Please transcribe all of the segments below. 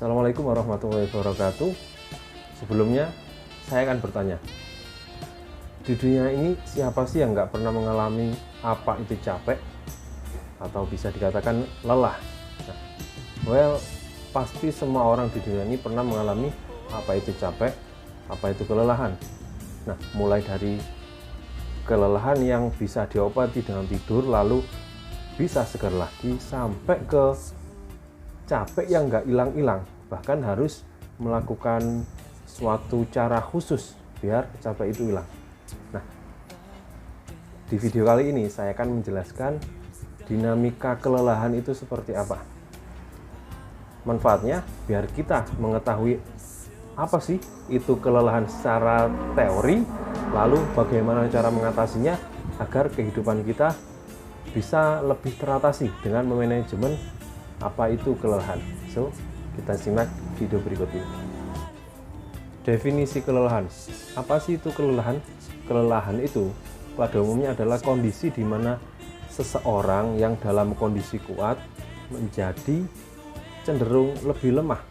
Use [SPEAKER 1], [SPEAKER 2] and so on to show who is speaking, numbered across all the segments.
[SPEAKER 1] Assalamualaikum warahmatullahi wabarakatuh. Sebelumnya saya akan bertanya, di dunia ini siapa sih yang nggak pernah mengalami apa itu capek atau bisa dikatakan lelah? Pasti semua orang di dunia ini pernah mengalami apa itu capek, apa itu kelelahan. Nah, mulai dari kelelahan yang bisa diobati dengan tidur lalu bisa segar lagi, sampai ke capek yang nggak hilang-hilang, bahkan harus melakukan suatu cara khusus biar capek itu hilang. Nah, di video kali ini saya akan menjelaskan dinamika kelelahan itu seperti apa. Manfaatnya biar kita mengetahui apa sih itu kelelahan secara teori, lalu bagaimana cara mengatasinya agar kehidupan kita bisa lebih teratasi dengan memanajemen apa itu kelelahan. So, kita simak video berikut ini. Definisi kelelahan. Apa sih itu kelelahan? Kelelahan itu pada umumnya adalah kondisi di mana seseorang yang dalam kondisi kuat menjadi cenderung lebih lemah.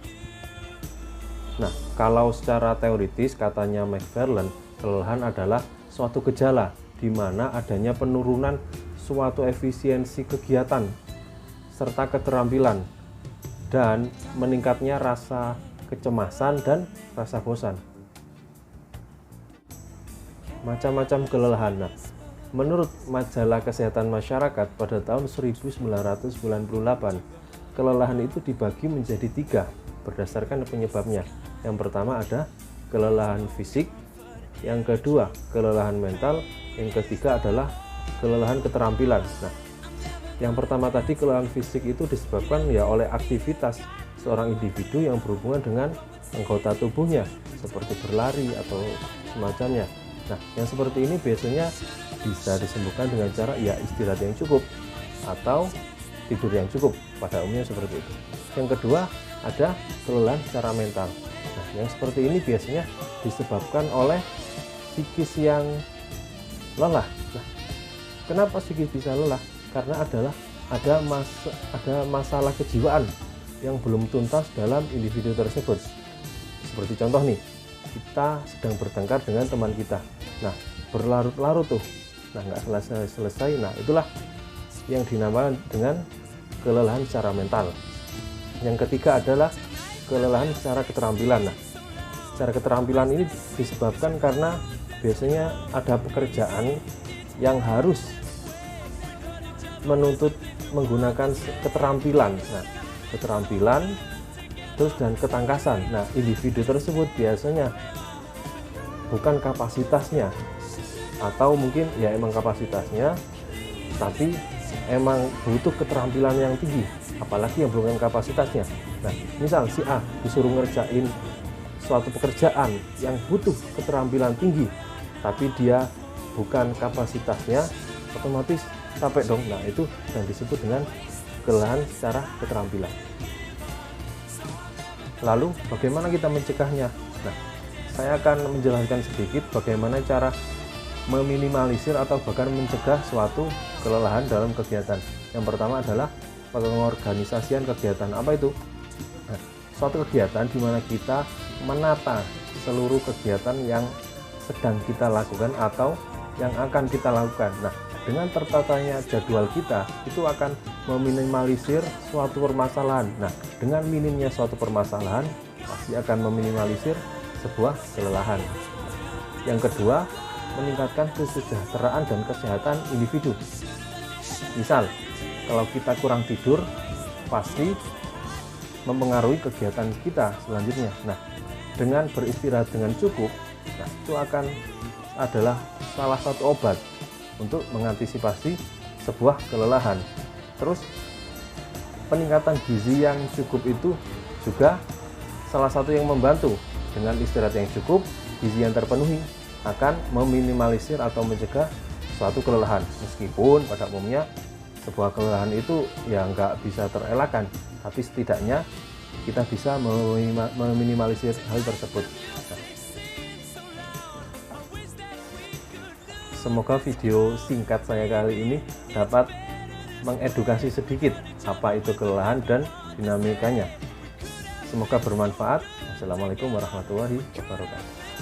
[SPEAKER 1] Nah, kalau secara teoritis katanya McFarland, kelelahan adalah suatu gejala di mana adanya penurunan suatu efisiensi kegiatan serta keterampilan dan meningkatnya rasa kecemasan dan rasa bosan. Macam-macam kelelahan. Nah, menurut Majalah Kesehatan Masyarakat pada tahun 1998, kelelahan itu dibagi menjadi 3 berdasarkan penyebabnya. Yang pertama ada kelelahan fisik, yang kedua kelelahan mental, yang ketiga adalah kelelahan keterampilan. Nah, yang pertama tadi, kelelahan fisik itu disebabkan oleh aktivitas seorang individu yang berhubungan dengan anggota tubuhnya seperti berlari atau semacamnya. Nah, yang seperti ini biasanya bisa disembuhkan dengan cara istirahat yang cukup atau tidur yang cukup, pada umumnya seperti itu. Yang kedua ada kelelahan secara mental. Nah, yang seperti ini biasanya disebabkan oleh psikis yang lelah. Nah, kenapa psikis bisa lelah? Karena ada masalah kejiwaan yang belum tuntas dalam individu tersebut. Seperti contoh nih, kita sedang bertengkar dengan teman kita. Nah, berlarut-larut tuh. Nah, nggak selesai-selesai. Nah, itulah yang dinamakan dengan kelelahan secara mental. Yang ketiga adalah kelelahan secara keterampilan. Nah, secara keterampilan ini disebabkan karena biasanya ada pekerjaan yang harus menuntut menggunakan keterampilan. Nah, keterampilan terus dan ketangkasan. Nah, individu tersebut biasanya bukan kapasitasnya, atau mungkin emang kapasitasnya, tapi emang butuh keterampilan yang tinggi, apalagi yang bukan kapasitasnya. Nah, misal si A disuruh ngerjain suatu pekerjaan yang butuh keterampilan tinggi, tapi dia bukan kapasitasnya, otomatis capek dong. Nah, itu yang disebut dengan kelelahan secara keterampilan. Lalu bagaimana kita mencegahnya? Nah, saya akan menjelaskan sedikit bagaimana cara meminimalisir atau bahkan mencegah suatu kelelahan dalam kegiatan. Yang pertama adalah pengorganisasian kegiatan. Apa itu? Nah, suatu kegiatan di mana kita menata seluruh kegiatan yang sedang kita lakukan atau yang akan kita lakukan. Nah, dengan tertatanya jadwal kita, itu akan meminimalisir suatu permasalahan. Nah, dengan minimnya suatu permasalahan, pasti akan meminimalisir sebuah kelelahan. Yang kedua, meningkatkan kesejahteraan dan kesehatan individu. Misal, kalau kita kurang tidur, pasti mempengaruhi kegiatan kita selanjutnya. Nah, dengan beristirahat dengan cukup, nah, itu akan adalah salah satu obat untuk mengantisipasi sebuah kelelahan. Terus, peningkatan gizi yang cukup itu juga salah satu yang membantu. Dengan istirahat yang cukup, gizi yang terpenuhi akan meminimalisir atau mencegah suatu kelelahan. Meskipun pada umumnya sebuah kelelahan itu nggak bisa terelakkan, tapi setidaknya kita bisa meminimalisir hal tersebut. Nah, semoga video singkat saya kali ini dapat mengedukasi sedikit apa itu kelelahan dan dinamikanya. Semoga bermanfaat. Wassalamualaikum warahmatullahi wabarakatuh.